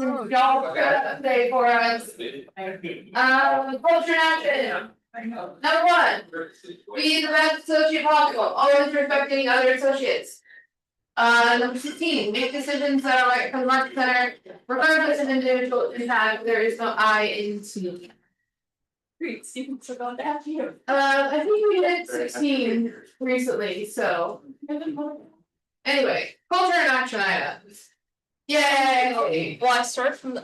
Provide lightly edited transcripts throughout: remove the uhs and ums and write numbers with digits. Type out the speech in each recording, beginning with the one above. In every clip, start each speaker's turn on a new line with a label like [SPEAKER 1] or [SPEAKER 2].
[SPEAKER 1] Y'all say for us. Culture action. Number one, be the best associate possible, always respecting other associates. Number 16, make decisions that are right from the market center, regardless of individual impact, there is no I in C.
[SPEAKER 2] Great, Stephen took on that you.
[SPEAKER 1] I think we did 16 recently, so. Anyway, culture and action items. Yay!
[SPEAKER 2] Well, I started from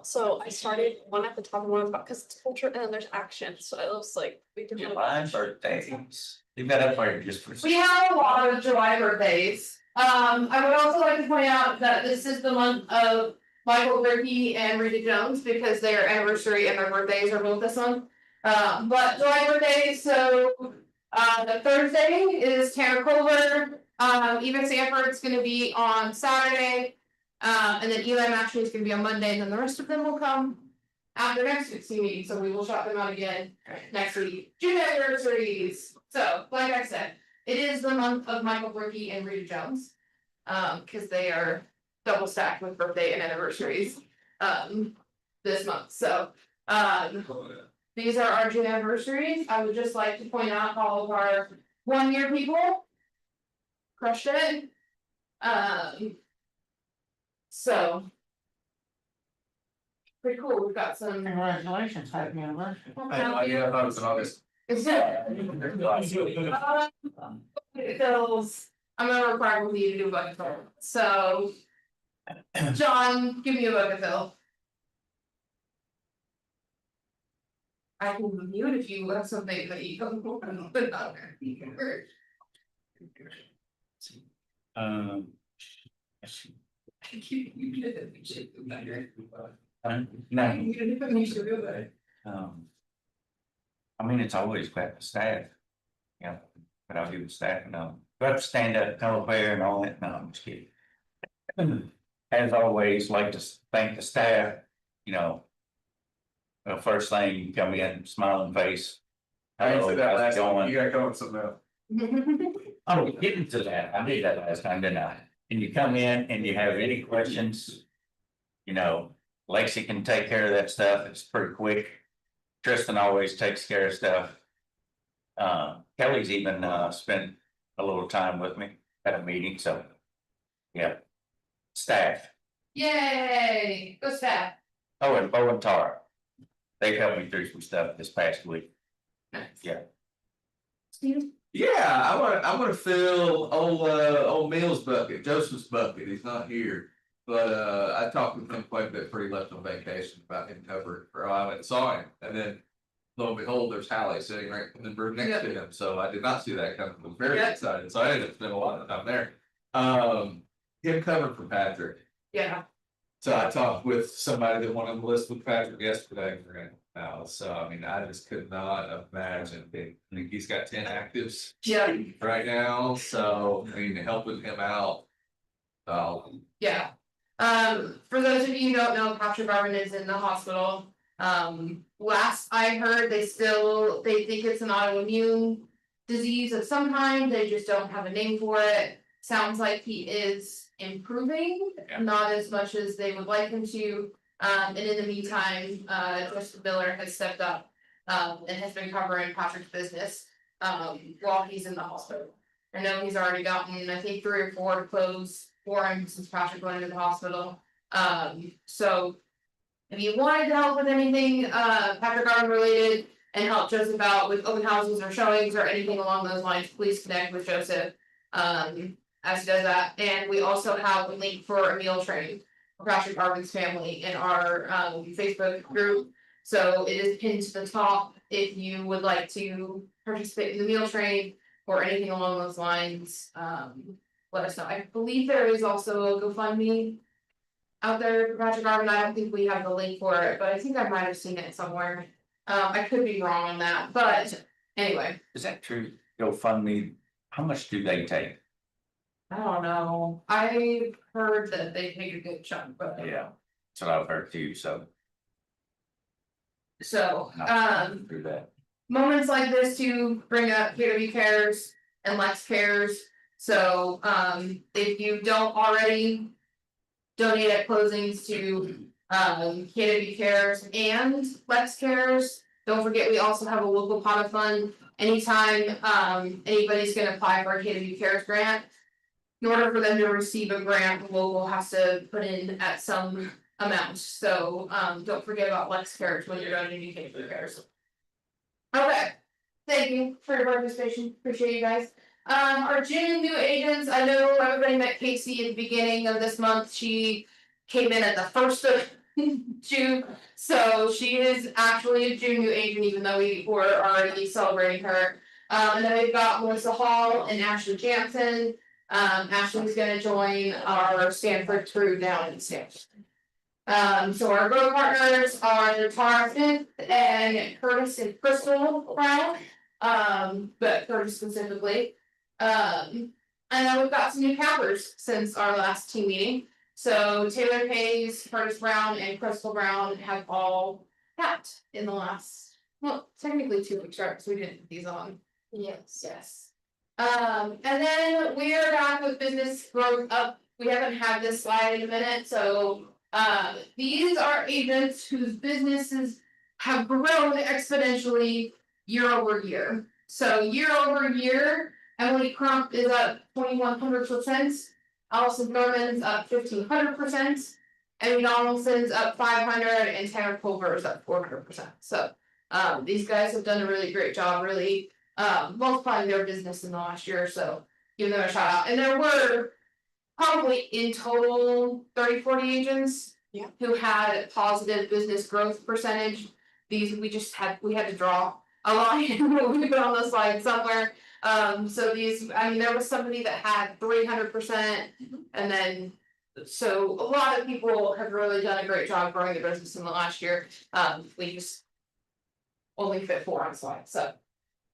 [SPEAKER 2] so I started one at the top and one at the bottom, because it's culture and then there's action, so it looks like we can.
[SPEAKER 3] July birthdays. Leave that up there just for.
[SPEAKER 1] We have a lot of July birthdays. I would also like to point out that this is the month of Michael Berkey and Rita Jones because their anniversary and their birthdays are both this month. But July birthdays, so the Thursday is Tanner Culver. Eva Sanford's gonna be on Saturday. And then Eli Matchley is gonna be on Monday, and then the rest of them will come after next week's meeting, so we will shout them out again next week. June anniversaries. So, like I said, it is the month of Michael Berkey and Rita Jones. Cause they are double stacked with birthday and anniversaries. This month, so, these are our June anniversaries. I would just like to point out all of our 1-year people. Crushed it. So. Pretty cool, we've got some.
[SPEAKER 4] Congratulations, happy anniversary.
[SPEAKER 3] I thought it was in August.
[SPEAKER 1] Is it? Bills, I'm gonna require with you to do a bucket fill, so. John, give me a bucket fill. I can mute if you have something that you don't want, but not there.
[SPEAKER 3] No. I mean, it's always quite the staff. Yeah, but I'll give the staff, we have to stand up, tell a bear and all that, no, I'm just kidding. As always, like to thank the staff, first thing, you come in, smiling face.
[SPEAKER 5] I didn't say that
[SPEAKER 3] How's it
[SPEAKER 5] last time,
[SPEAKER 3] going?
[SPEAKER 5] you gotta come with something else.
[SPEAKER 3] Oh, getting to that, I did that last time, didn't I? And you come in and you have any questions. Lacey can take care of that stuff, it's pretty quick. Tristan always takes care of stuff. Kelly's even spent a little time with me at a meeting, so. Yeah. Staff,
[SPEAKER 1] Yay, go staff.
[SPEAKER 3] and Bo and Tara. They've helped me through some stuff this past week.
[SPEAKER 1] Nice.
[SPEAKER 3] Yeah.
[SPEAKER 1] Steve?
[SPEAKER 5] Yeah, I wanna fill old Mills bucket, Joseph's bucket, he's not here. But I talked with him quite a bit before he left on vacation about him covering for a while, I went and saw him, and then. Lo and behold, there's Hallie sitting right in the room next to him, so I did not see that coming, I was very excited, so I ended up spending a lot of time there. Him covering for Patrick.
[SPEAKER 1] Yeah.
[SPEAKER 5] So I talked with somebody that went on the list with Patrick yesterday for him now, so I mean, I just could not imagine I think he's got 10 actives
[SPEAKER 1] Yeah.
[SPEAKER 5] right now, so I mean, helping him out.
[SPEAKER 1] Yeah. For those of you who don't know, Patrick Garvin is in the hospital. Last I heard, they think it's an autoimmune disease of some kind, they just don't have a name for it. Sounds like he is improving, not as much as they would like him to. And in the meantime, Justin Miller has stepped up, and has been covering Patrick's business, while he's in the hospital. I know he's already gotten, I think, 3 or 4 clothes for him since Patrick went into the hospital. So. If you wanted to help with anything, Patrick Garden related and help Joseph out with open houses or showings or anything along those lines, please connect with Joseph. As he does that, and we also have a link for a meal train for Patrick Garvin's family in our Facebook group. So it is pinned to the top if you would like to participate in the meal train or anything along those lines. Let us know. I believe there is also a GoFundMe out there for Patrick Garvin. I don't think we have the link for it, but I think I might have seen it somewhere. I could be wrong on that, but anyway.
[SPEAKER 3] Is that true? GoFundMe, how much do they take?
[SPEAKER 1] I don't know. I heard that they take a good chunk, but.
[SPEAKER 3] Yeah, that's what I've heard too, so.
[SPEAKER 1] So,
[SPEAKER 3] not through that.
[SPEAKER 1] moments like this to bring up KW Cares and Lex Cares. So, if you don't already donate at closings to KW Cares and Lex Cares. Don't forget, we also have a local pot of fund. Anytime anybody's gonna apply for a KW Cares grant. In order for them to receive a grant, the local has to put in at some amount, so don't forget about Lex Cares when you're going to do KW Cares. Okay, thank you for your participation, appreciate you guys. Our June new agents, I know everybody met Casey at the beginning of this month, she came in at the first of June. So she is actually a June new agent, even though we were already celebrating her. And then we've got Melissa Hall and Ashley Jansen. Ashley's gonna join our Stanford crew down in Stanford. So our growth partners are Tara Smith and Curtis and Crystal Brown. But Curtis specifically. And then we've got some new cappers since our last team meeting. So Taylor Hayes, Curtis Brown, and Crystal Brown have all capped in the last, well, technically 2 weeks, right? Because we didn't put these on. Yes. And then we are back with business growth up. We haven't had this slide in a minute, so these are agents whose businesses have grown exponentially year over year. So year over year, Emily Crump is up 2,100%. Allison Thurman's up 1,500%. Amy Donaldson's up 500, and Tanner Culver is up 400%. So these guys have done a really great job, really multiplying their business in the last year or so. Give them a shout out. And there were probably in total 30-40 agents who had positive business growth percentage. These we had to draw a line when we put on the slide somewhere. So these, I mean, there was somebody that had 300%, and then so a lot of people have really done a great job growing the business in the last year. We just only fit 4 on the slide. So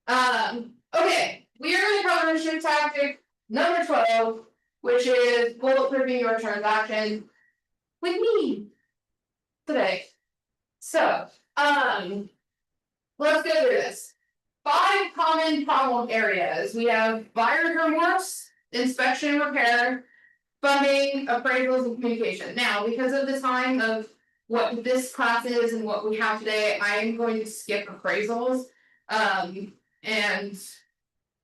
[SPEAKER 1] okay, we are going to cover shift tactic number 12, which is bulletproofing your transaction with me today. So let's go through this. 5 common problem areas. We have buyer's remorse, inspection and repair, funding, appraisals, and communication. Now, because of the time of what this class is and what we have today, I am going to skip appraisals and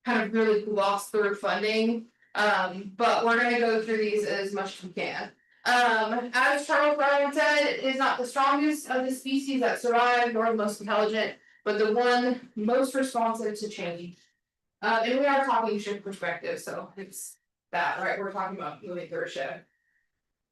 [SPEAKER 1] kind of really gloss through funding. But we're going to go through these as much as we can. As Charles Darwin said, it is not the strongest of the species that survive, nor the most intelligent, but the one most responsive to change. And we are talking shift perspective, so it's that, right? We're talking about moving through a shift.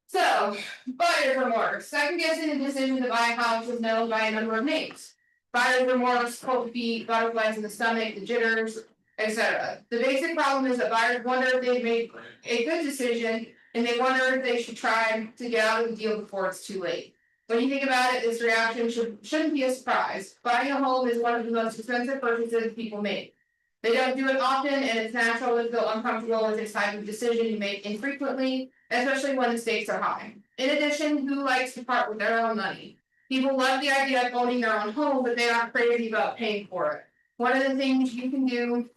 [SPEAKER 1] So, buyer's remorse. Second guessing the decision to buy a house is known by a number of names. Buyer's remorse, cold feet, butterflies in the stomach, the jitters, etc. The basic problem is that buyers wonder if they've made a good decision, and they wonder if they should try to get out of the deal before it's too late. When you think about it, this reaction shouldn't be a surprise. Buying a home is one of the most expensive purchases people make. They don't do it often, and it's natural to feel uncomfortable with this type of decision you make infrequently, especially when the stakes are high. In addition, who likes to part with their own money? People love the idea of owning their own home, but they aren't crazy about paying for it. One of the things you can do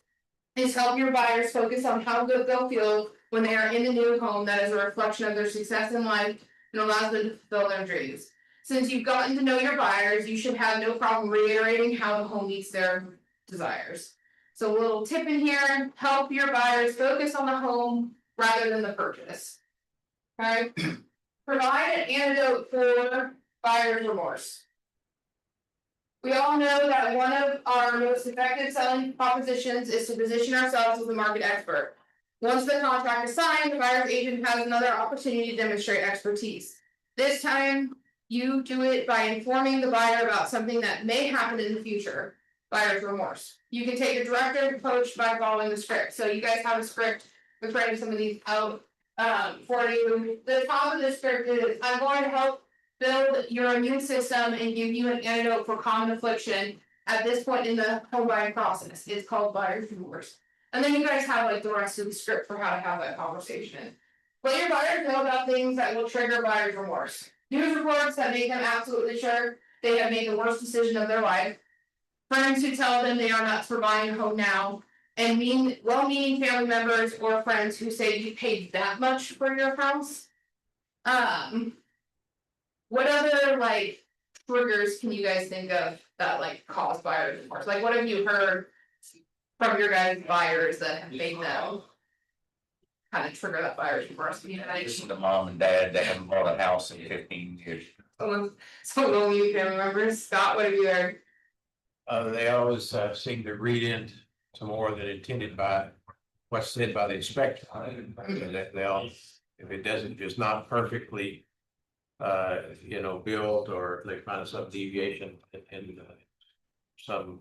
[SPEAKER 1] is help your buyers focus on how good they'll feel when they are in the new home that is a reflection of their success in life and allows them to fulfill their dreams. Since you've gotten to know your buyers, you should have no problem reiterating how the home meets their desires. So a little tip in here, help your buyers focus on the home rather than the purchase. Okay. Provide an antidote for buyer's remorse. We all know that one of our most effective selling propositions is to position ourselves as a market expert. Once the contract is signed, the buyer's agent has another opportunity to demonstrate expertise. This time, you do it by informing the buyer about something that may happen in the future. Buyer's remorse. You can take a directed approach by following the script. So you guys have a script. We're writing some of these out for you. The top of the script is, I'm going to help build your immune system and give you an antidote for common affliction at this point in the home buying process. It's called buyer's remorse. And then you guys have like the rest of the script for how to have that conversation. Let your buyers know about things that will trigger buyer's remorse. News reports that make them absolutely sure they have made the worst decision of their life. Friends who tell them they are nuts for buying a home now. And well-meaning family members or friends who say you paid that much for your house. What other like triggers can you guys think of that like cause buyer's remorse? Like what have you heard from your guys' buyers that have made them kind of trigger that buyer's remorse? You know, like
[SPEAKER 3] Listen to mom and dad, they haven't bought a house in 15 years.
[SPEAKER 1] some of you family members. Scott, what have you heard?
[SPEAKER 6] They always seem to read into more than intended by what's said by the inspector. That they'll, if it doesn't, just not perfectly, built, or they find some deviation in some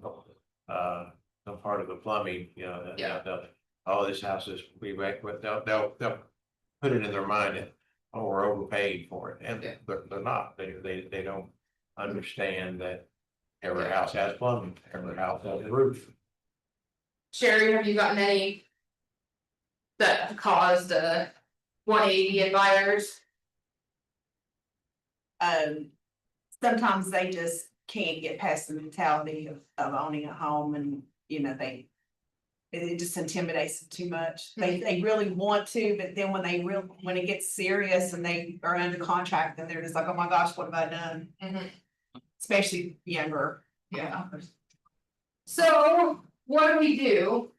[SPEAKER 6] part of the plumbing,
[SPEAKER 1] Yeah.
[SPEAKER 6] oh, this house is, they'll put it in their mind that, oh, we're overpaying for it, and
[SPEAKER 1] Yeah.
[SPEAKER 6] they're not, they don't understand that every house has plumbing, every house has a roof.
[SPEAKER 1] Sherry, have you gotten any that have caused a 180 in buyers?
[SPEAKER 7] Sometimes they just can't get past the mentality of owning a home, and, it just intimidates them too much. They really want to, but then when it gets serious and they are under contract, then they're just like, oh my gosh, what have I done?
[SPEAKER 1] Mhm.
[SPEAKER 7] Especially younger.
[SPEAKER 1] Yeah. So what do we do?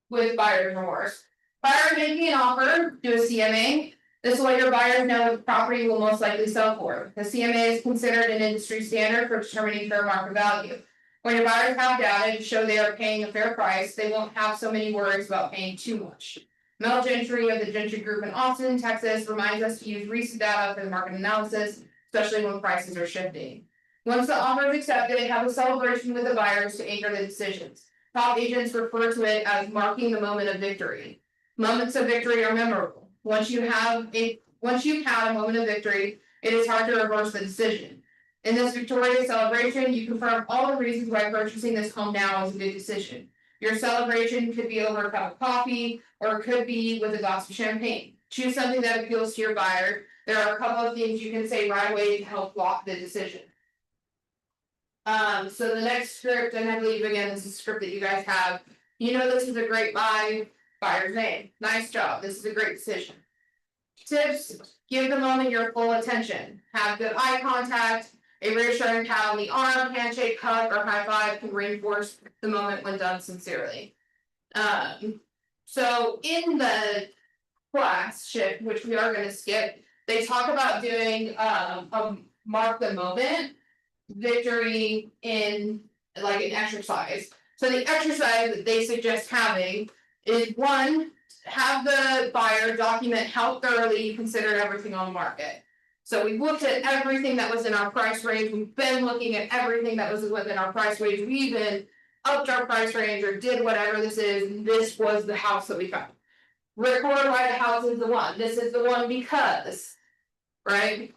[SPEAKER 1] With buyer's remorse? Buyer making an offer, do a CMA. This way your buyers know what the property will most likely sell for. The CMA is considered an industry standard for determining fair market value. When your buyers have data to show they are paying a fair price, they won't have so many worries about paying too much. Mel Gentry of the Gentry Group in Austin, Texas reminds us to use recent data for the market analysis, especially when prices are shifting. Once the offer is accepted, have a celebration with the buyers to anchor the decisions. Top agents refer to it as marking the moment of victory. Moments of victory are memorable. Once you've had a moment of victory, it is hard to reverse the decision. In this victorious celebration, you confirm all the reasons why purchasing this home now is a good decision. Your celebration could be over a cup of coffee, or it could be with a glass of champagne. Choose something that appeals to your buyer. There are a couple of things you can say right away to help lock the decision. So the next script, and I believe again, this is a script that you guys have. This is a great buy, buyer's name. Nice job. This is a great decision. Tips, give the moment your full attention. Have good eye contact. A reassuring pat on the arm, handshake, hug, or high five can reinforce the moment when done sincerely. So in the class shift, which we are gonna skip, they talk about doing a mark the moment victory in like an exercise. So the exercise that they suggest having is one, have the buyer document how thoroughly you considered everything on the market. So we looked at everything that was in our price range. We've been looking at everything that was within our price range. We even upped our price range or did whatever this is. This was the house that we found. Record why the house is the one. This is the one because, right?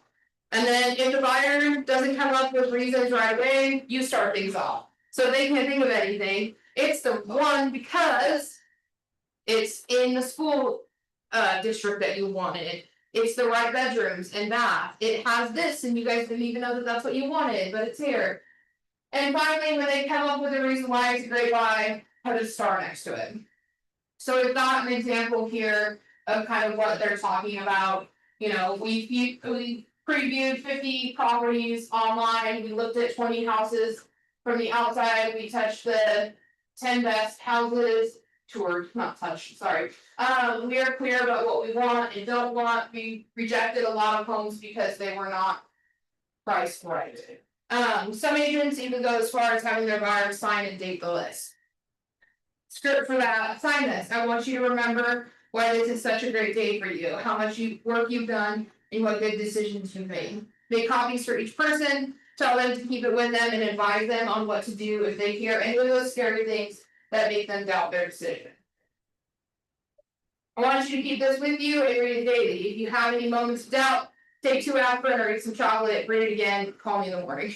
[SPEAKER 1] And then if the buyer doesn't come up with reasons right away, you start things off. So they can't think of anything. It's the one because it's in the school district that you wanted. It's the right bedrooms and bath. It has this, and you guys didn't even know that that's what you wanted, but it's here. And finally, when they come up with a reason why it's a great buy, put a star next to it. So we've got an example here of kind of what they're talking about. We previewed 50 properties online. We looked at 20 houses from the outside. We touched the 10 best houses. Toured, not touched, sorry. We are clear about what we want and don't want. We rejected a lot of homes because they were not priced right. Some agents even go as far as having their buyers sign and date the list. Script for that, sign this. I want you to remember why this is such a great day for you, how much work you've done, and what good decisions you've made. Make copies for each person, tell them to keep it with them and advise them on what to do if they hear any of those scary things that make them doubt their decision. I want you to keep this with you and read it daily. If you have any moments of doubt, take 2 aspirin or eat some chocolate, read it again, call me in the morning.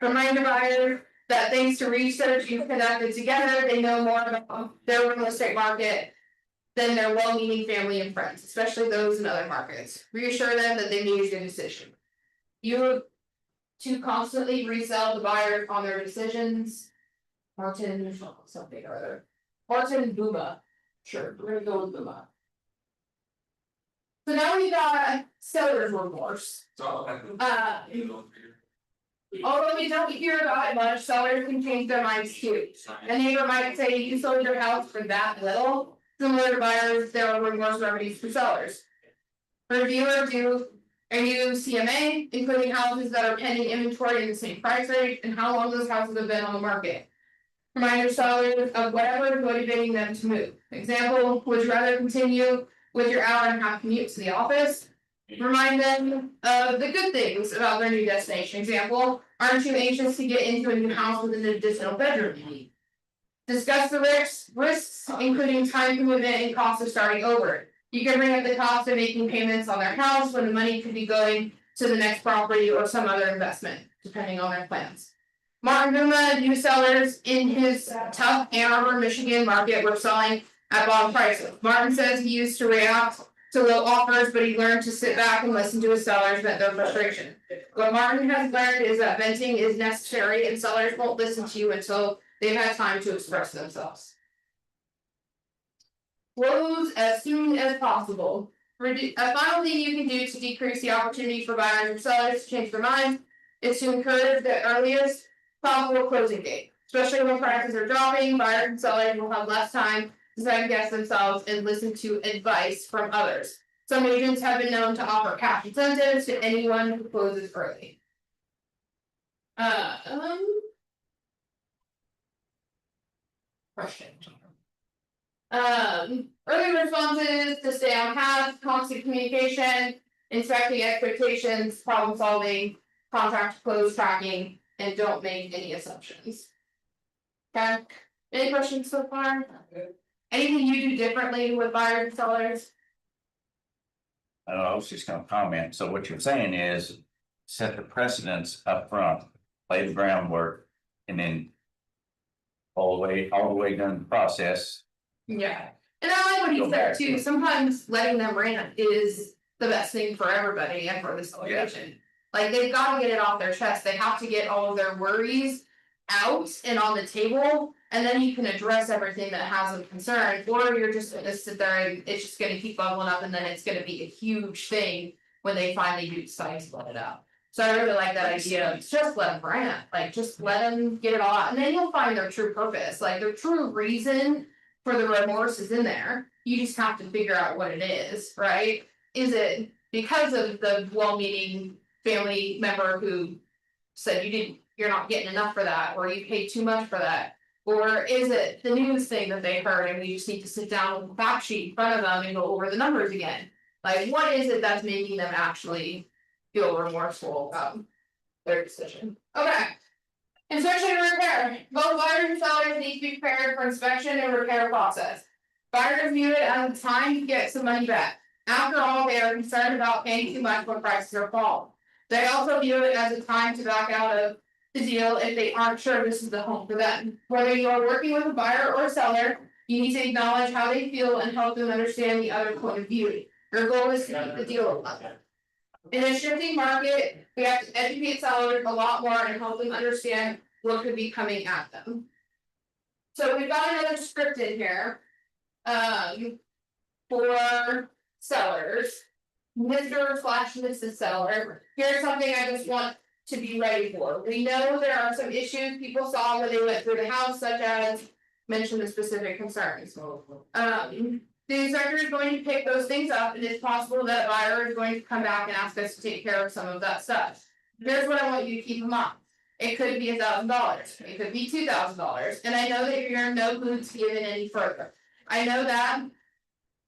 [SPEAKER 1] Remind your buyer that thanks to research you've conducted together, they know more about their real estate market than their well-meaning family and friends, especially those in other markets. Reassure them that they made a good decision. You to constantly resell the buyer on their decisions. Martin, something or other. Martin Buma. Sure, we're gonna go with Buma. So now we got seller's remorse. Although we don't hear about it much, sellers can change their minds too. A neighbor might say you sold your house for that little, similar to buyers, there are remorse remedies for sellers. Reviewer do a new CMA, including houses that are pending inventory in the same price range and how long those houses have been on the market. Remind your sellers of whatever is motivating them to move. Example, would you rather continue with your hour and a half commute to the office? Remind them of the good things about their new destination. Example, aren't you anxious to get into a new house with an additional bedroom? Discuss the risks, including time commitment and cost of starting over. You can bring up the cost of making payments on their house when the money could be going to the next property or some other investment, depending on their plans. Martin Guma, new sellers in his tough Ann Arbor, Michigan market were selling at bottom prices. Martin says he used to react to low offers, but he learned to sit back and listen to his sellers vent their frustration. What Martin has learned is that venting is necessary and sellers won't listen to you until they've had time to express themselves. Close as soon as possible. A final thing you can do to decrease the opportunity for buyers or sellers to change their minds is to encourage the earliest possible closing date. Especially when prices are dropping, buyers and sellers will have less time to second guess themselves and listen to advice from others. Some agents have been known to offer cash incentives to anyone who closes early. Question. Early responses to stay on task, constant communication, inspecting expectations, problem solving, contract close tracking, and don't make any assumptions. Okay, any questions so far? Anything you do differently with buyers and sellers?
[SPEAKER 3] I was just gonna comment, so what you're saying is, set the precedents up front, lay the groundwork, and then. All the way during the process.
[SPEAKER 1] Yeah, and I like what he said too, sometimes letting them rant is the best thing for everybody and for the celebration. Like, they've gotta get it off their chest, they have to get all of their worries out and on the table. And then you can address everything that has them concerned, or you're just gonna sit there and it's just gonna keep bubbling up, and then it's gonna be a huge thing when they finally do decide to let it out. So I really like that idea of just let them rant, like just let them get it all out, and then you'll find their true purpose, like their true reason for the remorse is in there. You just have to figure out what it is, right? Is it because of the well-meaning family member who said you're not getting enough for that, or you paid too much for that? Or is it the news thing that they heard and we just need to sit down with a fact sheet in front of them and go over the numbers again? Like, what is it that's making them actually feel remorseful about their decision? Okay. Inspection and repair. Both buyers and sellers need to be prepared for inspection and repair process. Buyers view it as a time to get some money back. After all, they are concerned about paying too much when prices are falling. They also view it as a time to back out of the deal if they aren't sure this is the home for them. Whether you are working with a buyer or a seller, you need to acknowledge how they feel and help them understand the other point of view. Your goal is to keep the deal alive. In a shifting market, we have to educate sellers a lot more and help them understand what could be coming at them. So we've got another script in here. For sellers, Mr./Mrs. Seller, here's something I just want to be ready for. We know there are some issues people saw when they went through the house, such as mention the specific concerns. The inspector is going to pick those things up, and it's possible that a buyer is going to come back and ask us to take care of some of that stuff. Here's what I want you to keep in mind. It could be $1,000, it could be $2,000, and I know that you're in no mood to give it any further. I know that.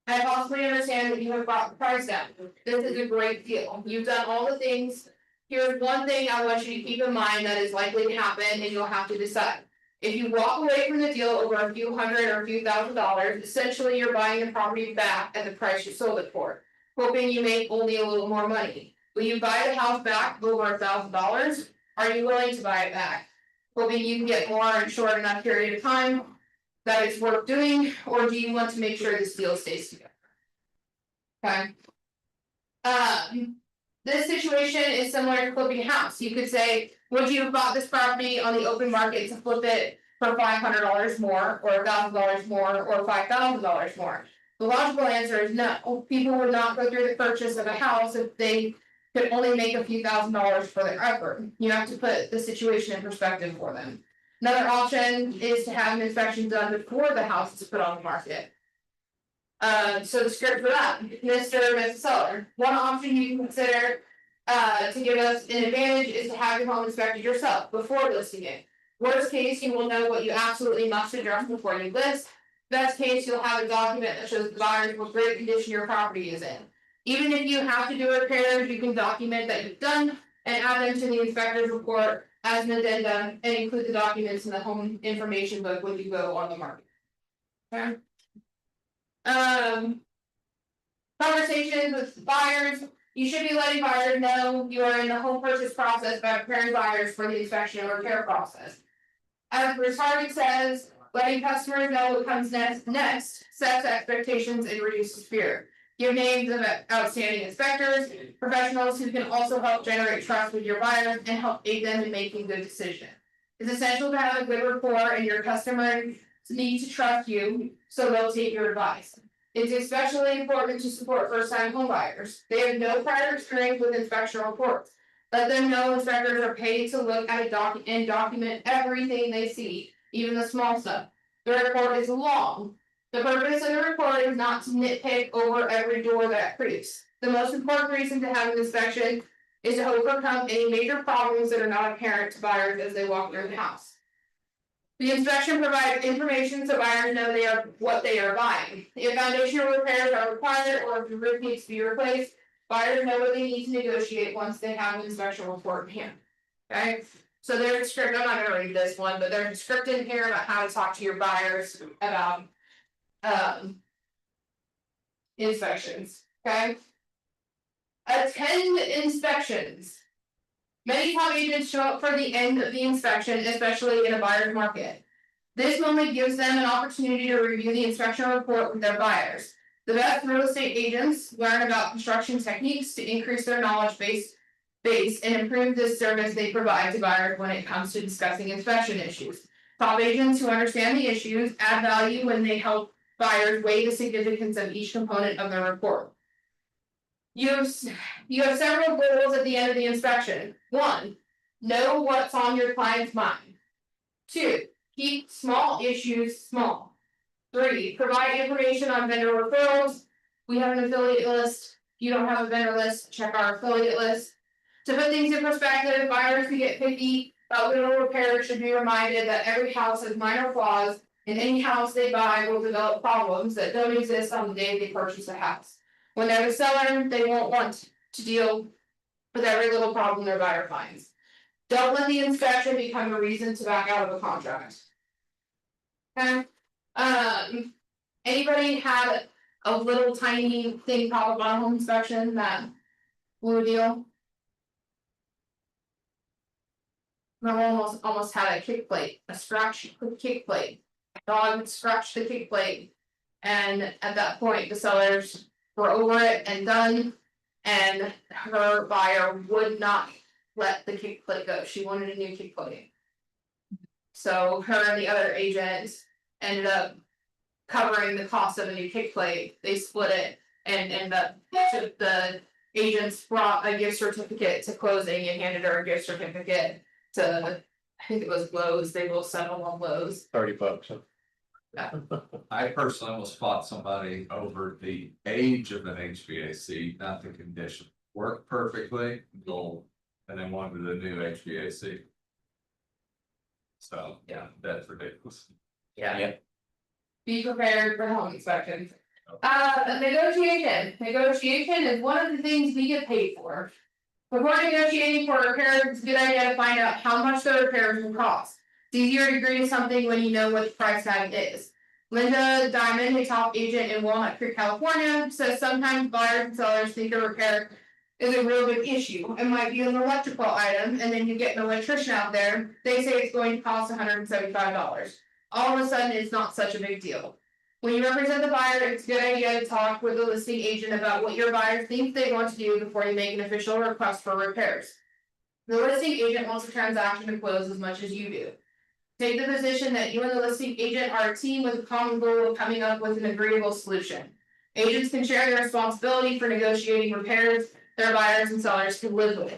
[SPEAKER 1] I possibly understand that you have brought the price down. This is a great deal. You've done all the things. Here's one thing I want you to keep in mind that is likely to happen, and you'll have to decide. If you walk away from the deal over a few hundred or a few $1,000s, essentially you're buying the property back at the price you sold it for, hoping you make only a little more money. Will you buy the house back over $1,000? Are you willing to buy it back, hoping you can get more in a short enough period of time that it's worth doing, or do you want to make sure this deal stays together? Okay. This situation is similar to flipping a house. You could say, would you have bought this property on the open market to flip it for $500 more, or $1,000 more, or $5,000 more? The logical answer is no, people would not go through the purchase of a house if they could only make a few $1,000s for their effort. You have to put the situation in perspective for them. Another option is to have an inspection done before the house is put on the market. So the script for that, Mr. or Mrs. Seller, one option you can consider. To give us an advantage is to have your home inspected yourself before listing it. Worst case, you will know what you absolutely must address before you list. Best case, you'll have a document that shows the buyers what great condition your property is in. Even if you have to do repairs, you can document that you've done and add them to the inspector's report as an addendum and include the documents in the home information book when you go on the market. Okay. Conversations with buyers. You should be letting buyers know you are in the home purchase process by preparing buyers for the inspection and repair process. As Ms. Harding says, letting customers know what comes next sets expectations and reduces fear. Give names of outstanding inspectors, professionals who can also help generate trust with your buyers and help aid them in making good decisions. It's essential to have a good rapport and your customers need to trust you, so they'll take your advice. It's especially important to support first-time homebuyers. They have no prior experience with inspection reports. Let them know inspectors are paid to look at and document everything they see, even the small stuff. The report is long. The purpose of the report is not to nitpick over every door that creaks. The most important reason to have an inspection is to overcome any major problems that are not apparent to buyers as they walk through the house. The inspection provides information so buyers know what they are buying. If foundational repairs are required or if the roof needs to be replaced, buyers know what they need to negotiate once they have an inspection report in hand. Okay, so there's a script, I'm not gonna read this one, but there's a script in here about how to talk to your buyers about inspections, okay? Attend inspections. Many top agents show up for the end of the inspection, especially in a buyer's market. This moment gives them an opportunity to review the inspection report with their buyers. The best real estate agents learn about construction techniques to increase their knowledge base and improve the service they provide to buyers when it comes to discussing inspection issues. Top agents who understand the issues add value when they help buyers weigh the significance of each component of the report. You have several goals at the end of the inspection. 1, know what's on your client's mind. 2, keep small issues small. 3, provide information on vendor referrals. We have an affiliate list. If you don't have a vendor list, check our affiliate list. To put things in perspective, buyers who get picky about little repairs should be reminded that every house has minor flaws, and any house they buy will develop problems that don't exist on the day they purchase a house. When they're the seller, they won't want to deal with every little problem their buyer finds. Don't let the inspection become a reason to back out of a contract. Okay, anybody had a little tiny thing pop up on home inspection that blew a deal? My mom almost had a kick plate, a scratch kick plate. Dog would scratch the kick plate, and at that point, the sellers were over it and done, and her buyer would not let the kick plate go. She wanted a new kick plate. So her and the other agent ended up covering the cost of a new kick plate. They split it, and the agents brought a gift certificate to closing and handed her a gift certificate to, I think it was Lowe's. They will settle on Lowe's.
[SPEAKER 6] $30.
[SPEAKER 5] I personally almost fought somebody over the age of an HVAC, not the condition. Worked perfectly, gold, and then wanted a new HVAC. So, yeah, that's ridiculous.
[SPEAKER 1] Yeah. Be prepared for home inspections. Negotiation is one of the things we get paid for. Before negotiating for repairs, it's a good idea to find out how much the repairs will cost. It's easier to agree to something when you know what the price tag is. Linda Diamond, a top agent in Walnut Creek, California, says sometimes buyers and sellers think a repair is a real big issue. It might be an electrical item, and then you get an electrician out there. They say it's going to cost $175. All of a sudden, it's not such a big deal. When you represent the buyer, it's a good idea to talk with the listing agent about what your buyer thinks they want to do before you make an official request for repairs. The listing agent wants the transaction to close as much as you do. Take the position that you and the listing agent are a team with a common goal of coming up with an agreeable solution. Agents can share the responsibility for negotiating repairs their buyers and sellers can live with.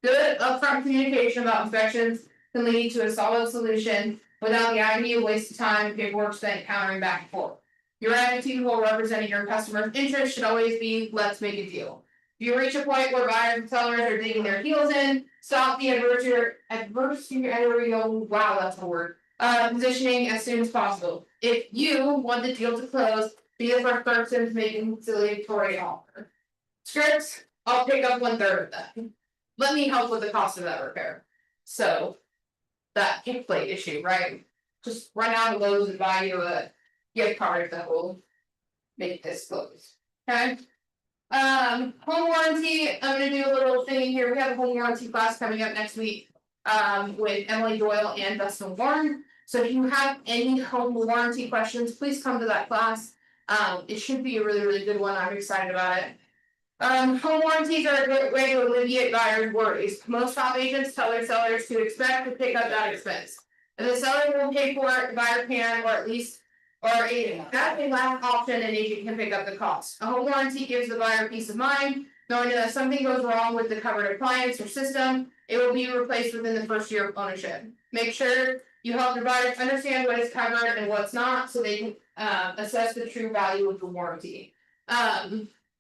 [SPEAKER 1] Good upfront communication about inspections can lead to a solid solution without the agony of wasted time, paperwork spent countering back and forth. Your attitude while representing your customer's interest should always be, let's make a deal. If you reach a point where buyers and sellers are digging their heels in, stop the adversarial, wow, that's a word. Positioning as soon as possible. If you want the deal to close, be the first person to make a conciliatory offer. Scripts, I'll pick up 1/3 of that. Let me help with the cost of that repair. So. That kick plate issue, right? Just run out of Lowe's and buy you a gift card that will make this close, okay? Home warranty, I'm gonna do a little thing here, we have a home warranty class coming up next week. With Emily Doyle and Dustin Warren, so if you have any home warranty questions, please come to that class. It should be a really good one, I'm excited about it. Home warranties are a great way to alleviate buyers' worries. Most top agents tell their sellers to expect to pick up that expense. If the seller will pay for it, the buyer can, or at least, that's a last option, an agent can pick up the cost. A home warranty gives the buyer peace of mind, knowing that if something goes wrong with the covered appliance or system, it will be replaced within the first year of ownership. Make sure you help your buyers understand what is covered and what's not, so they can assess the true value of the warranty.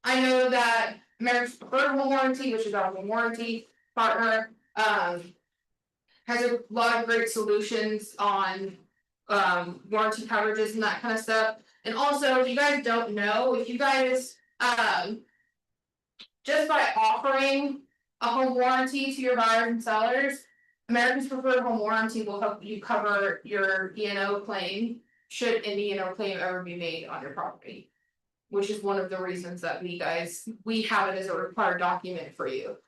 [SPEAKER 1] I know that America's Preferred Home Warranty, which is our home warranty partner, has a lot of great solutions on warranty coverages and that kind of stuff. And also, if you guys don't know, if you guys just by offering a home warranty to your buyers and sellers, America's Preferred Home Warranty will help you cover your E&O claim should an E&O claim ever be made on your property. Which is one of the reasons that we have it as a required document for you.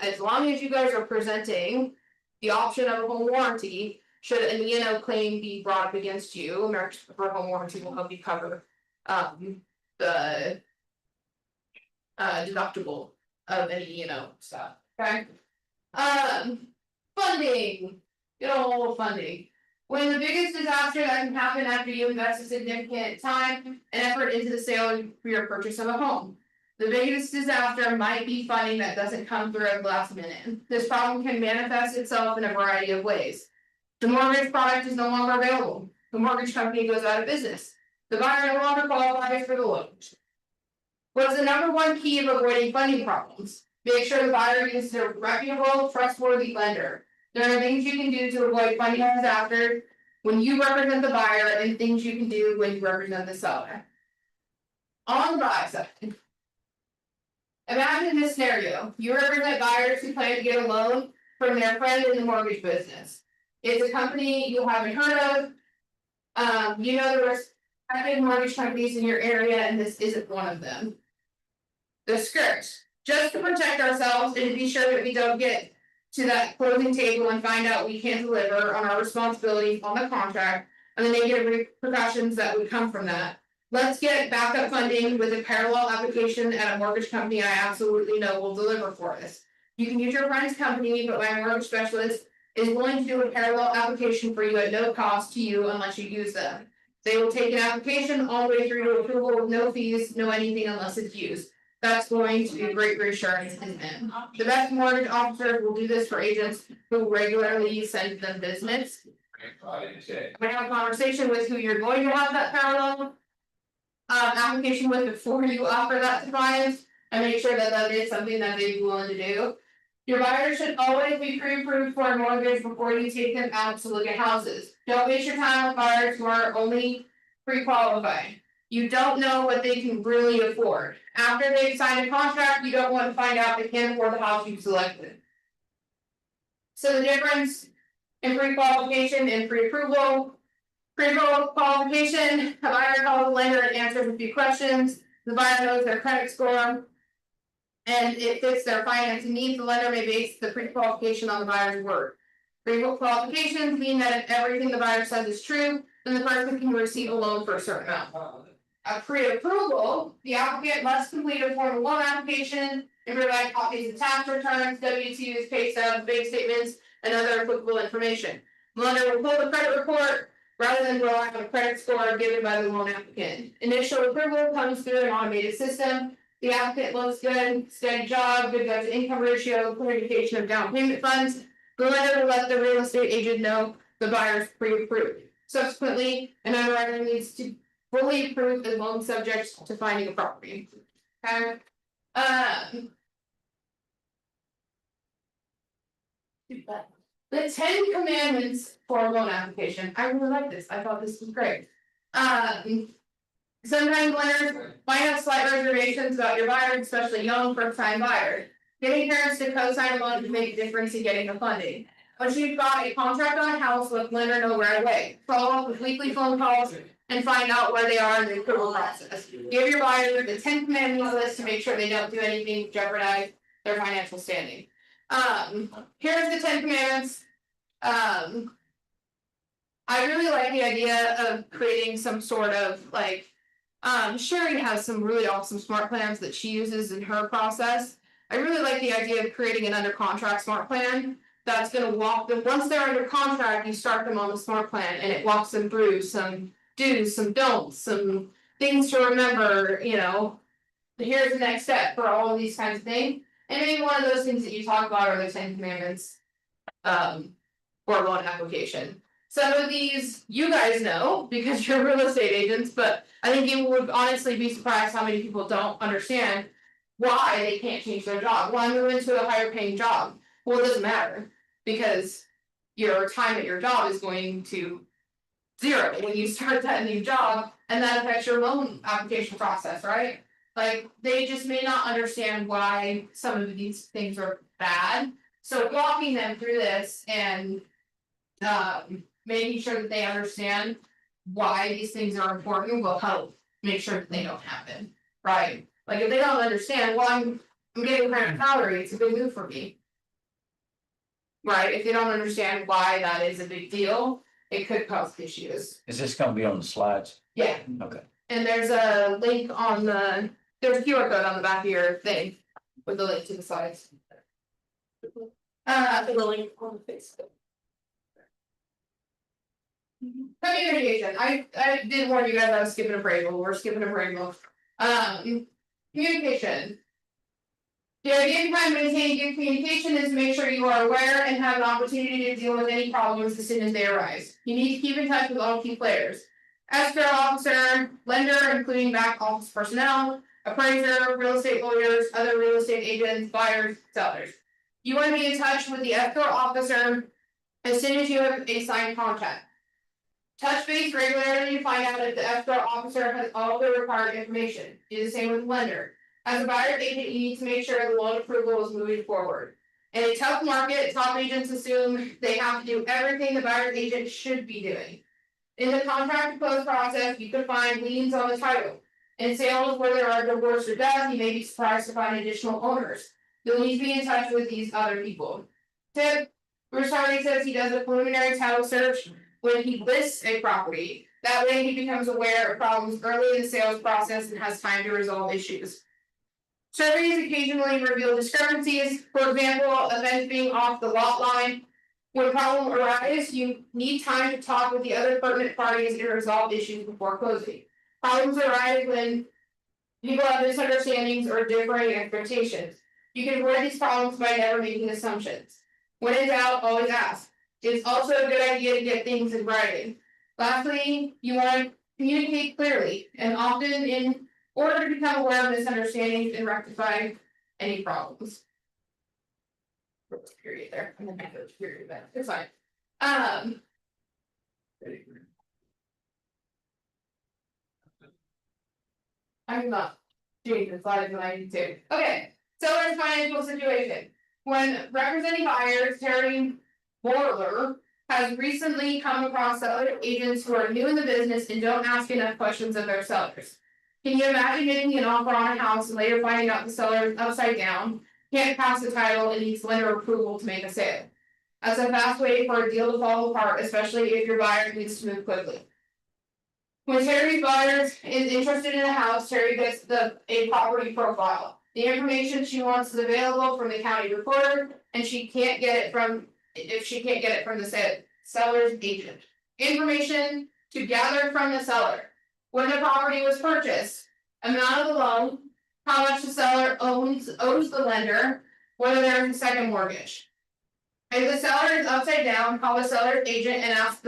[SPEAKER 1] As long as you guys are presenting the option of a home warranty, should an E&O claim be brought up against you, America's Preferred Home Warranty will help you cover the deductible of any E&O stuff, okay? Funding, good old funding. When the biggest disaster that can happen after you invest a significant time and effort into the sale for your purchase of a home. The biggest disaster might be funding that doesn't come through at the last minute. This problem can manifest itself in a variety of ways. The mortgage product is no longer available. The mortgage company goes out of business. The buyer no longer qualifies for the loan. What is the number one key of avoiding funding problems? Make sure the buyer uses a reputable, trustworthy lender. There are things you can do to avoid funding disasters when you represent the buyer and things you can do when you represent the seller. On the buy side. Imagine this scenario. You represent buyers who plan to get a loan from their friend in the mortgage business. It's a company you haven't heard of. You know the respected mortgage companies in your area, and this isn't one of them. The script. Just to protect ourselves and to be sure that we don't get to that closing table and find out we can't deliver on our responsibilities on the contract and the negative repercussions that would come from that. Let's get backup funding with a parallel application at a mortgage company I absolutely know will deliver for us. You can use your friend's company, but my mortgage specialist is willing to do a parallel application for you at no cost to you unless you use them. They will take an application all the way through to approval with no fees, no anything unless it's used. That's going to be great reassurance, isn't it? The best mortgage officers will do this for agents who regularly send them business. I'm gonna have a conversation with who you're going to have that parallel application with before you offer that to clients and make sure that that is something that they'd be willing to do. Your buyer should always be pre-approved for a mortgage before you take them out to look at houses. Don't waste your time with buyers who are only pre-qualified. You don't know what they can really afford. After they've signed a contract, you don't want to find out they can't afford the house you've selected. So the difference in pre-qualification and pre-approval. Pre-qualification, a buyer calls the lender and answers a few questions. The buyer knows their credit score. And it fits their financing needs. The lender may base the pre-qualification on the buyer's word. Pre-qualifications mean that if everything the buyer says is true, then the person can receive a loan for a certain amount. A pre-approval, the applicant must complete a Form 1 application and provide copies of tax returns, W-2s, pay stubs, bank statements, and other applicable information. The lender will pull the credit report, rather than rely on a credit score given by the loan applicant. Initial approval comes through an automated system. The applicant looks good, steady job, good debt to income ratio, clear indication of down payment funds. The lender will let the real estate agent know the buyer is pre-approved. Subsequently, an underwriter needs to fully approve the loan subject to finding a property. Okay. The 10 commandments for a loan application, I really like this, I thought this was great. Sometimes lenders might have slight reservations about your buyer, especially young first-time buyers. Getting parents to co-sign a loan can make a difference in getting the funding. Once you've got a contract on a house, let the lender know right away. Follow up with weekly phone calls and find out where they are in the approval process. Give your buyer the 10 commandments list to make sure they don't do anything to jeopardize their financial standing. Here's the 10 commandments. I really like the idea of creating some sort of like, Sherry has some really awesome smart plans that she uses in her process. I really like the idea of creating an under contract smart plan that's gonna walk them, once they're under contract, you start them on the smart plan and it walks them through some do's, some don'ts, some things to remember, you know. Here's the next step for all of these kinds of things. And maybe one of those things that you talk about are the 10 commandments. For a loan application. Some of these you guys know because you're real estate agents, but I think you would honestly be surprised how many people don't understand why they can't change their job. Well, I'm moving to a higher paying job. Well, it doesn't matter because your time at your job is going to zero when you start that new job, and that affects your loan application process, right? Like they just may not understand why some of these things are bad. So walking them through this and making sure that they understand why these things are important will help make sure that they don't happen, right? Like if they don't understand, well, I'm getting higher salary, it's a big move for me. Right, if they don't understand why that is a big deal, it could cause issues.
[SPEAKER 3] Is this gonna be on the slides?
[SPEAKER 1] Yeah,
[SPEAKER 3] Okay.
[SPEAKER 1] and there's a link on there's a QR code on the back of your thing with the link to the slides.
[SPEAKER 2] The link on Facebook.
[SPEAKER 1] Communication, I did warn you guys I was skipping appraisal, we're skipping appraisal. Communication. The idea behind maintaining good communication is to make sure you are aware and have an opportunity to deal with any problems as soon as they arise. You need to keep in touch with all key players. Escrow officer, lender, including back office personnel, appraiser, real estate lawyers, other real estate agents, buyers, sellers. You want to be in touch with the escrow officer as soon as you have a signed contract. Touch base regularly to find out if the escrow officer has all the required information. Do the same with the lender. As a buyer agent, you need to make sure the loan approval is moving forward. In a tough market, top agents assume they have to do everything the buyer agent should be doing. In the contract to close process, you can find liens on the title. In sales where there are divorce or death, you may be surprised to find additional owners. You'll need to be in touch with these other people. Tip, Bruce Hardy says he does a preliminary title search when he lists a property. That way he becomes aware of problems early in the sales process and has time to resolve issues. Surveys occasionally reveal discrepancies, for example, a fence being off the lot line. When a problem arises, you need time to talk with the other pertinent parties and resolve issues before closing. Problems arise when people have misunderstandings or differing expectations. You can avoid these problems by never making assumptions. When in doubt, always ask. It's also a good idea to get things in writing. Lastly, you want to communicate clearly and often in order to become aware of misunderstandings and rectify any problems. Period there, and then I go to period back, it's fine. I'm not changing the slides when I need to. Okay, seller's financial situation. When representing buyers, Terry Borler has recently come across seller agents who are new in the business and don't ask enough questions of their sellers. Can you imagine getting an offer on a house and later finding out the seller is upside down, can't pass the title, and needs lender approval to make a sale? That's a fast way for a deal to fall apart, especially if your buyer needs to move quickly. When Terry's buyer is interested in a house, Terry gets a property profile. The information she wants is available from the county recorder, and if she can't get it from the seller's agent. information to gather from the seller. When the property was purchased, amount of the loan, how much the seller owes the lender, whether there's a second mortgage. If the seller is upside down, call the seller's agent and ask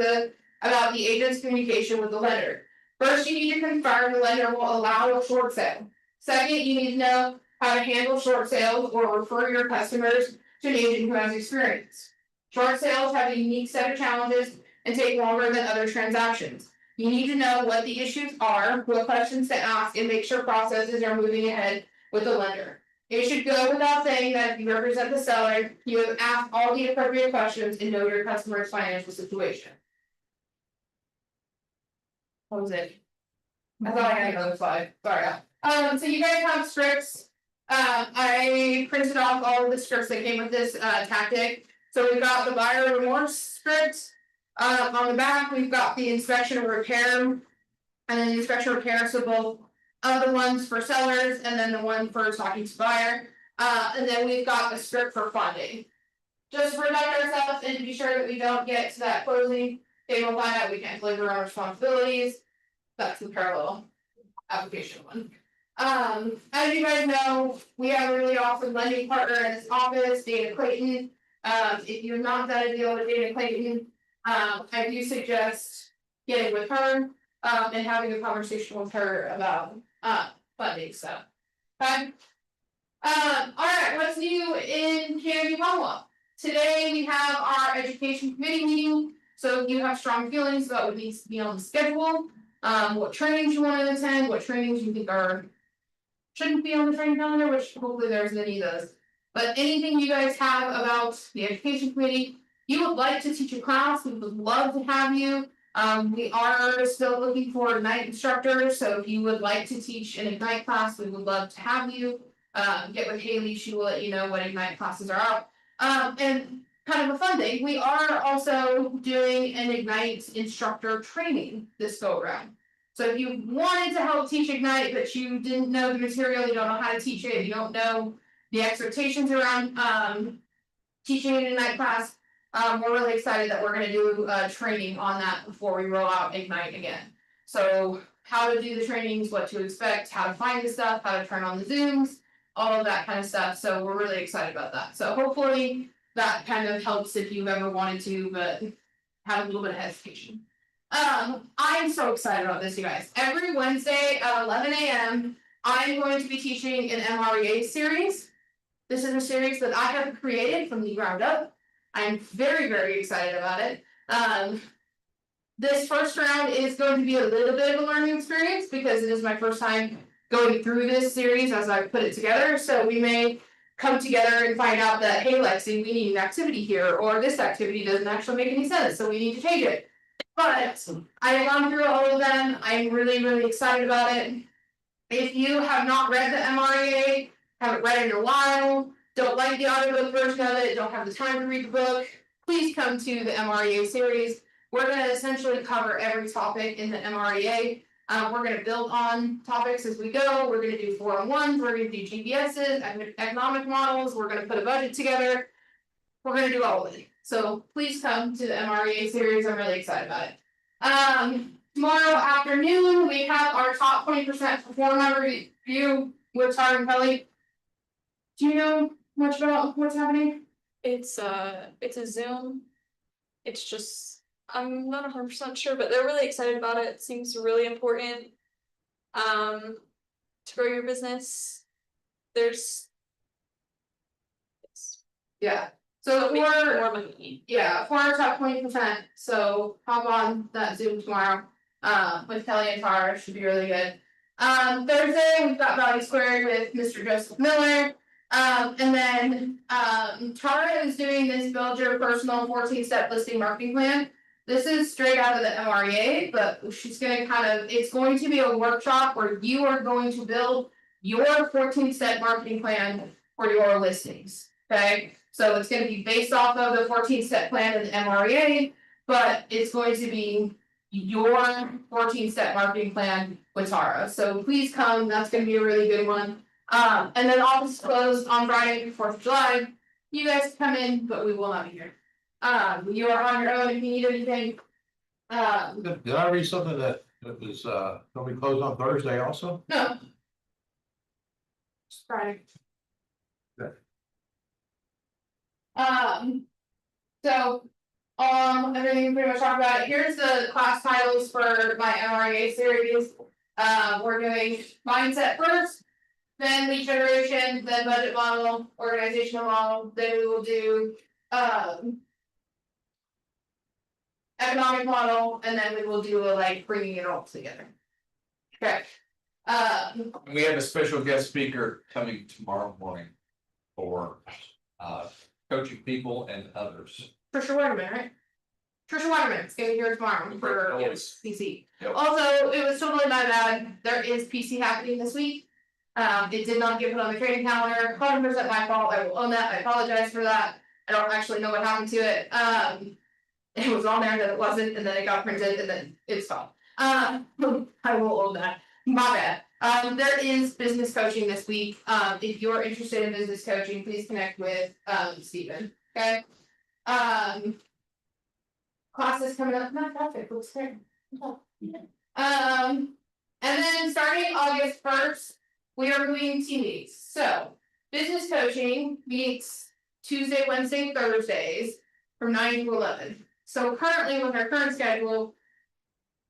[SPEAKER 1] about the agent's communication with the lender. First, you need to confirm the lender will allow a short sale. Second, you need to know how to handle short sales or refer your customers to an agent who has experience. Short sales have a unique set of challenges and take longer than other transactions. You need to know what the issues are, what questions to ask, and make sure processes are moving ahead with the lender. It should go without saying that if you represent the seller, you have asked all the appropriate questions and know your customer's financial situation. What was it? I thought I had another slide, sorry. So you guys have scripts. I printed off all of the scripts that came with this tactic. So we've got the buyer remorse script. On the back, we've got the inspection and repair. And then the inspection and repair, so both the ones for sellers and then the one for talking to buyer. And then we've got a script for funding. Just to protect ourselves and to be sure that we don't get to that closing, they will find out we can't deliver our responsibilities. That's the parallel application one. As you guys know, we have a really awesome lending partner in this office, Dana Clayton. If you've not done a deal with Dana Clayton, I do suggest getting with her, and having a conversation with her about, funding stuff. Okay? Alright, what's new in Canby Commonwealth? Today we have our education committee meeting, so if you have strong feelings about what needs to be on the schedule. What trainings you want to attend, what trainings you think shouldn't be on the training calendar, which hopefully there's any of those. But anything you guys have about the education committee, you would like to teach a class, we would love to have you. We are still looking for night instructors, so if you would like to teach an Ignite class, we would love to have you. Get with Haley, she will let you know what Ignite classes are out. And kind of a fun thing, we are also doing an Ignite instructor training this go around. So if you wanted to help teach Ignite, but you didn't know the material, you don't know how to teach it, you don't know the expectations around teaching an Ignite class, we're really excited that we're gonna do training on that before we roll out Ignite again. So how to do the trainings, what to expect, how to find the stuff, how to turn on the Zooms, all of that kind of stuff, so we're really excited about that. So hopefully that kind of helps if you've ever wanted to, but had a little bit of hesitation. I'm so excited about this, you guys. Every Wednesday at 11 AM, I'm going to be teaching an MREA series. This is a series that I have created from the ground up. I'm very, very excited about it. This first round is going to be a little bit of a learning experience because it is my first time going through this series as I put it together. So we may come together and find out that, hey, Lexi, we need an activity here, or this activity doesn't actually make any sense, so we need to change it. But I have gone through all of them. I'm really, really excited about it. If you have not read the MREA, haven't read it in a while, don't like the audiobook version of it, don't have the time to read the book, please come to the MREA series. We're going to essentially cover every topic in the MREA. We're going to build on topics as we go. We're going to do 401s, we're going to do GBSs, economic models, we're going to put a budget together. We're going to do all of it. So please come to the MREA series. I'm really excited about it. Tomorrow afternoon, we have our top 20% performer review with Tara and Kelly. Do you know much about what's happening?
[SPEAKER 2] It's a Zoom. It's just, I'm not 100% sure, but they're really excited about it. It seems really important. To grow your business. There's.
[SPEAKER 1] Yeah. So
[SPEAKER 2] Make
[SPEAKER 1] for
[SPEAKER 2] more money.
[SPEAKER 1] for our top 20%, so hop on that Zoom tomorrow. With Kelly and Tara, should be really good. Thursday, we've got Value Squared with Mr. Joseph Miller. And then Tara is doing this build your personal 14-step listing marketing plan. This is straight out of the MREA, but she's gonna it's going to be a workshop where you are going to build your 14-step marketing plan for your listings. Okay, so it's gonna be based off of the 14-step plan in the MREA, but it's going to be your 14-step marketing plan with Tara. So please come, that's gonna be a really good one. And then office closed on Friday, 4th of July. You guys come in, but we will not be here. You are on your own if you need anything.
[SPEAKER 6] Did I read something that was, gonna be closed on Thursday also?
[SPEAKER 1] no. It's Friday.
[SPEAKER 6] Good.
[SPEAKER 1] So. Everything pretty much talked about it. Here's the class titles for my MRA series. We're doing mindset first, then lead generation, then budget model, organizational model, then we will do, economic model, and then we will do a like bringing it all together. Okay.
[SPEAKER 5] We have a special guest speaker coming tomorrow morning for coaching people and others.
[SPEAKER 1] Trisha Waterman, right? Trisha Waterman's gonna be here tomorrow for
[SPEAKER 5] Yes.
[SPEAKER 1] PC.
[SPEAKER 5] Yep.
[SPEAKER 1] Also, it was totally my bad, there is PC happening this week. It did not get put on the training calendar, 100% my fault, I will own that, I apologize for that. I don't actually know what happened to it, it was on there, then it wasn't, and then it got printed, and then it's gone. I will own that, my bad. There is business coaching this week, if you're interested in business coaching, please connect with, Stephen, okay? Classes coming up, not perfect, looks great. And then starting August 1st, we are moving team meetings, so. Business coaching meets Tuesday, Wednesday, Thursdays from 9 to 11. So currently with our current schedule.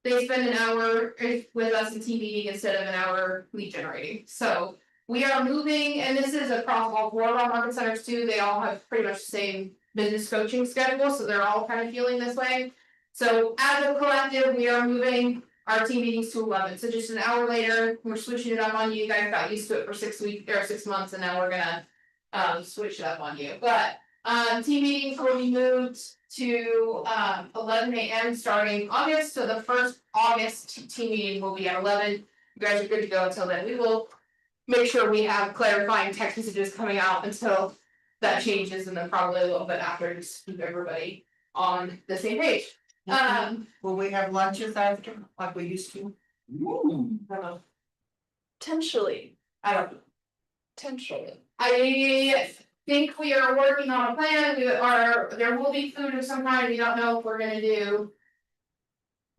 [SPEAKER 1] They spend an hour with us in team meeting instead of an hour lead generating, so. We are moving, and this is across all 4 of our market centers too, they all have pretty much the same business coaching schedule, so they're all kind of feeling this way. So as a collective, we are moving our team meetings to 11, so just an hour later, we're switching it up on you, guys got used to it for 6 weeks or 6 months, and now we're gonna. Switch it up on you, but team meetings will be moved to 11 AM starting August, so the first August team meeting will be at 11. You guys are good to go until then, we will. Make sure we have clarifying text messages coming out until that changes, and then probably a little bit after, just keep everybody on the same page.
[SPEAKER 7] Will we have lunches after, like we used to?
[SPEAKER 1] I don't know.
[SPEAKER 2] Potentially,
[SPEAKER 1] I don't know.
[SPEAKER 2] potentially.
[SPEAKER 1] I think we are working on a plan, there will be food of some kind, we don't know if we're gonna do.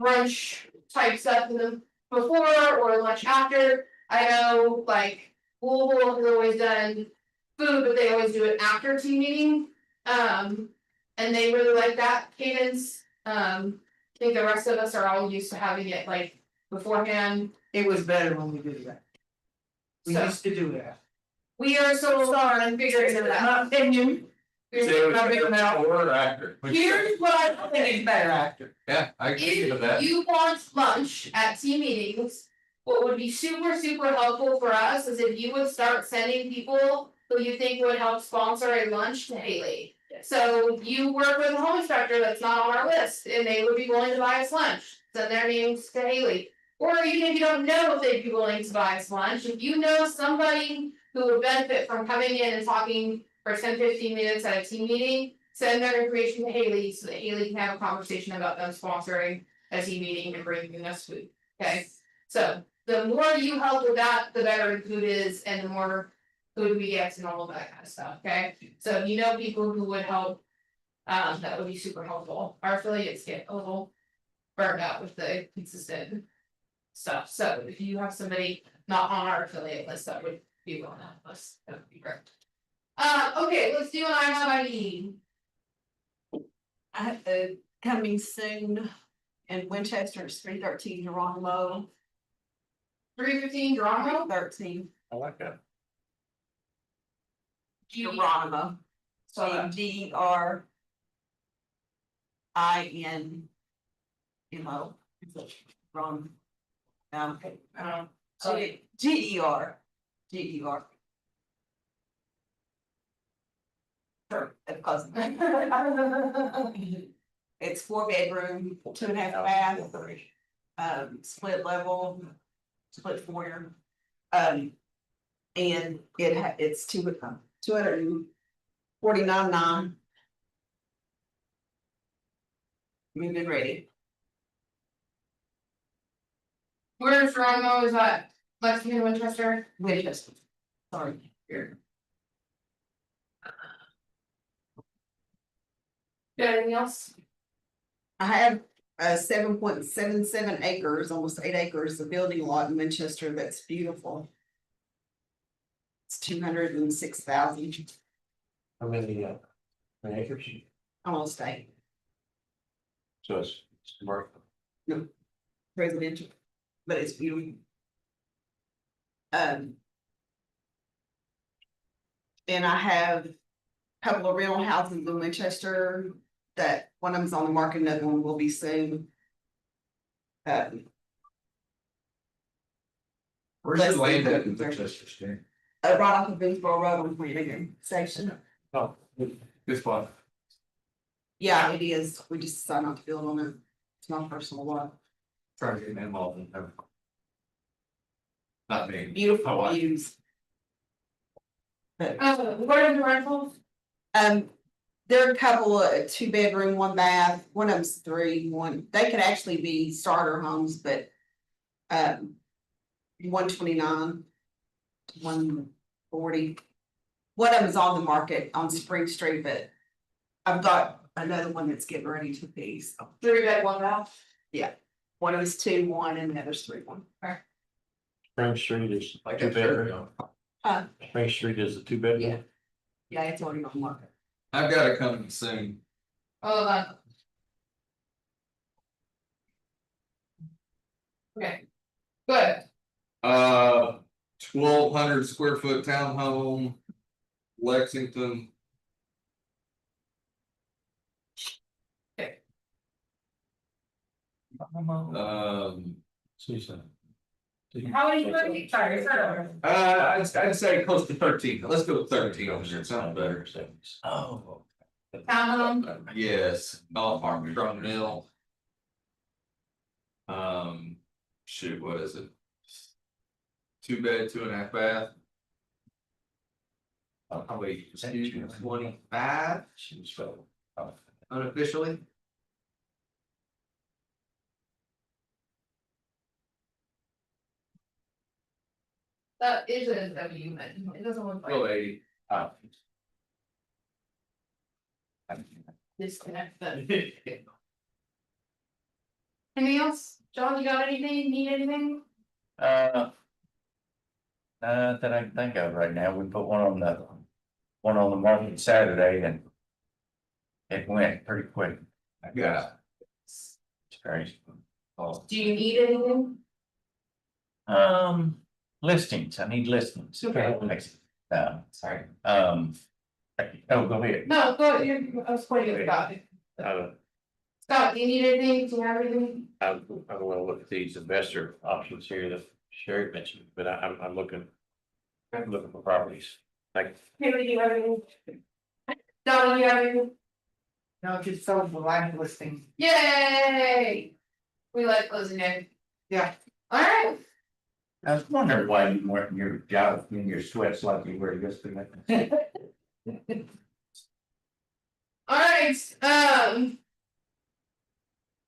[SPEAKER 1] Brunch type stuff in the before or lunch after, I know like Louisville has always done food, but they always do it after team meeting. And they really like that cadence, I think the rest of us are all used to having it like beforehand.
[SPEAKER 4] It was better when we did that. We
[SPEAKER 1] So-
[SPEAKER 4] used to do that.
[SPEAKER 1] We are so starting figuring it out.
[SPEAKER 4] My opinion,
[SPEAKER 5] Say
[SPEAKER 4] Not big
[SPEAKER 5] it
[SPEAKER 4] enough.
[SPEAKER 5] before or after.
[SPEAKER 1] Here's what I
[SPEAKER 4] think it's better after.
[SPEAKER 5] Yeah, I agree with that.
[SPEAKER 1] If you want lunch at team meetings, what would be super helpful for us is if you would start sending people who you think would help sponsor a lunch to Haley. So you work with a home instructor that's not on our list, and they would be willing to buy us lunch, send their names to Haley. Or even if you don't know if they'd be willing to buy us lunch, if you know somebody who would benefit from coming in and talking for 10-15 minutes at a team meeting, send their information to Haley so that Haley can have a conversation about them sponsoring a team meeting and bringing us food, okay? So the more you help with that, the better the food is and the more food we get and all of that kind of stuff, okay? So if you know people who would help, that would be super helpful. Our affiliates get a little burned out with the consistent stuff, so if you have somebody not on our affiliate list that would be willing to help us, that would be great. Okay, let's do an I have ID.
[SPEAKER 7] I have coming soon in Winchester, it's 313 Geronimo,
[SPEAKER 1] 315 Geronimo.
[SPEAKER 7] 13
[SPEAKER 6] I like that.
[SPEAKER 7] Geronimo. So GRINMO. Wrong. GER. Sure, because it's 4-bedroom, 2.5 bath, split level, split foyer. And it's 249.9. Move-in ready.
[SPEAKER 1] Where's Geronimo, is that Lexington, Winchester?
[SPEAKER 7] Winchester. Sorry, here.
[SPEAKER 1] Got anything else?
[SPEAKER 7] I have 7.77 acres, almost 8 acres, a building lot in Manchester that's beautiful. It's 206,000,
[SPEAKER 6] How many acres?
[SPEAKER 7] almost 8,
[SPEAKER 6] So it's commercial.
[SPEAKER 7] residential, but it's beautiful. And I have a couple of rental houses in Winchester that one of them's on the market, another one will be soon.
[SPEAKER 5] Where's your land at in Manchester State?
[SPEAKER 7] Right off of Boothboro Road on Flanagan section.
[SPEAKER 6] Oh,
[SPEAKER 5] Good spot.
[SPEAKER 7] Yeah, it is. We just decided not to build on it. It's my personal lot.
[SPEAKER 5] Trying to get them involved in that. Not me.
[SPEAKER 7] Beautiful
[SPEAKER 5] Oh,
[SPEAKER 7] views. But,
[SPEAKER 1] What are the rentals?
[SPEAKER 7] there are a couple of 2-bedroom, 1 bath, one of them's 3, they could actually be starter homes, but. 129. 140. One of them's on the market on Spring Street, but. I've got another one that's getting ready to be, so
[SPEAKER 1] 3-bed, 1 bath.
[SPEAKER 7] one of them's 2-1 and the other's 3-1.
[SPEAKER 6] Spring Street is
[SPEAKER 5] Like
[SPEAKER 6] two
[SPEAKER 5] that shirt,
[SPEAKER 6] bedroom.
[SPEAKER 7] Uh.
[SPEAKER 6] Spring Street is a 2-bedroom.
[SPEAKER 7] Yeah. Yeah, it's already on the market.
[SPEAKER 5] I've got it coming soon.
[SPEAKER 1] Hold on. Okay. Good.
[SPEAKER 5] 1,200 square foot townhome, Lexington.
[SPEAKER 6] Susan.
[SPEAKER 1] How many square feet? Sorry, start over.
[SPEAKER 5] I'd say close to 13, let's go with 13, it sounds better.
[SPEAKER 6] Oh.
[SPEAKER 1] Townhome.
[SPEAKER 5] Yes, golf Armstrong Mill. Shoot, what is it? 2-bed, 2.5 bath. Probably 25 unofficially.
[SPEAKER 1] That is a W, it doesn't look
[SPEAKER 5] Low
[SPEAKER 1] like
[SPEAKER 5] 80.
[SPEAKER 1] disconnect that. Anything else? John, you got anything? Need anything?
[SPEAKER 3] That I can think of right now, we put one on the market Saturday and. It went pretty quick,
[SPEAKER 5] Yeah.
[SPEAKER 3] it's crazy. Oh.
[SPEAKER 1] Do you need anything?
[SPEAKER 3] Listings, I need listings.
[SPEAKER 1] Okay.
[SPEAKER 3] Sorry, oh, go ahead.
[SPEAKER 1] No, go ahead, I was pointing at Scott. Scott, do you need anything? Do you have anything?
[SPEAKER 6] I'm gonna look at these investor options here that Sherry mentioned, but I'm looking for properties. Like,
[SPEAKER 1] Haley, do you have anything? Donna, do you have anything?
[SPEAKER 4] No, just sold the live listing.
[SPEAKER 1] Yay! We like closing in.
[SPEAKER 4] Yeah.
[SPEAKER 1] Alright.
[SPEAKER 3] I was wondering why you weren't in your job, in your sweats like you were yesterday.
[SPEAKER 1] Alright,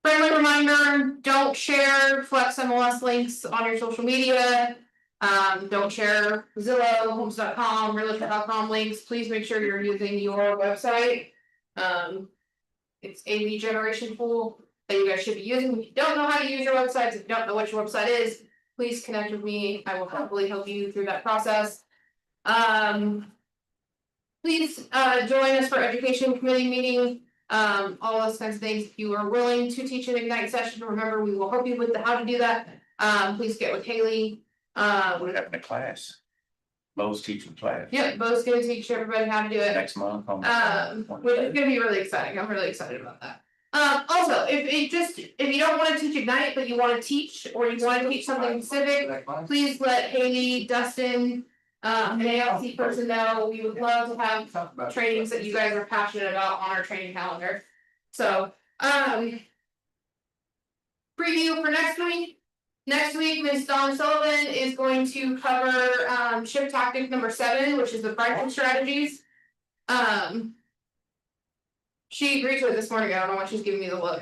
[SPEAKER 1] friendly reminder, don't share Flex MLS links on your social media. Don't share Zillow, homes.com, realtor.com links, please make sure you're using your website. It's a lead generation tool that you guys should be using. If you don't know how to use your websites, if you don't know what your website is, please connect with me, I will happily help you through that process. Please join us for education committee meeting, all those kinds of things. If you are willing to teach an Ignite session, remember, we will help you with how to do that. Please get with Haley.
[SPEAKER 3] We're having a class. Bo's teaching class.
[SPEAKER 1] Yep, Bo's gonna teach everybody how to do it.
[SPEAKER 3] Next month.
[SPEAKER 1] Which is gonna be really exciting, I'm really excited about that. Also, if you don't wanna teach Ignite, but you wanna teach, or you wanna teach something specific, please let Haley, Dustin, an ALC person know, we would love to have trainings that you guys are passionate about on our training calendar. So, preview for next week. Next week, Ms. Dawn Sullivan is going to cover shift tactic number 7, which is the pricing strategies. She agreed to it this morning, I don't know why she's giving me the look.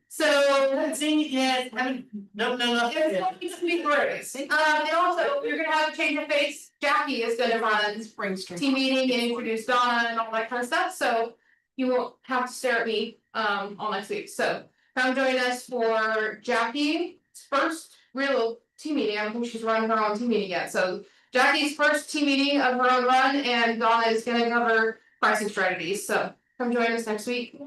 [SPEAKER 1] So.
[SPEAKER 4] Yeah, I mean, no.
[SPEAKER 1] It's going to be great. And also, you're gonna have a change of face, Jackie is gonna run
[SPEAKER 7] Spring Street.
[SPEAKER 1] team meeting and introduce Dawn and all that kind of stuff, so. you won't have to stare at me, all next week, so. Come join us for Jackie's first real team meeting, I don't think she's running her own team meeting yet, so. Jackie's first team meeting of her own run, and Donna is gonna cover pricing strategies, so come join us next week.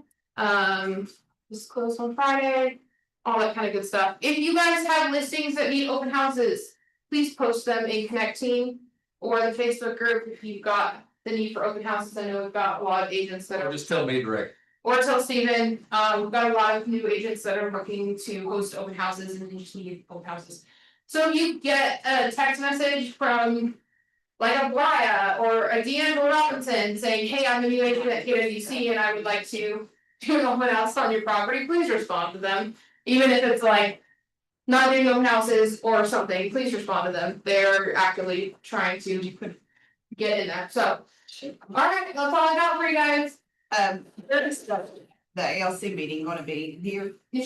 [SPEAKER 1] Just close on Friday, all that kind of good stuff. If you guys have listings that need open houses, please post them in Connect Team or the Facebook group if you've got the need for open houses. I know we've got a lot of agents that
[SPEAKER 5] Or
[SPEAKER 1] are,
[SPEAKER 5] just tell me direct.
[SPEAKER 1] or tell Steven, we've got a lot of new agents that are looking to host open houses and they just need open houses. So if you get a text message from like a Blaya or a D'Angelo Robinson saying, hey, I'm a new agent at KWC and I would like to do an open house on your property, please respond to them. Even if it's like not doing open houses or something, please respond to them. They're actively trying to get in there, so. Alright, that's all I got for you guys.
[SPEAKER 7] The ALC meeting gonna be here.
[SPEAKER 1] You should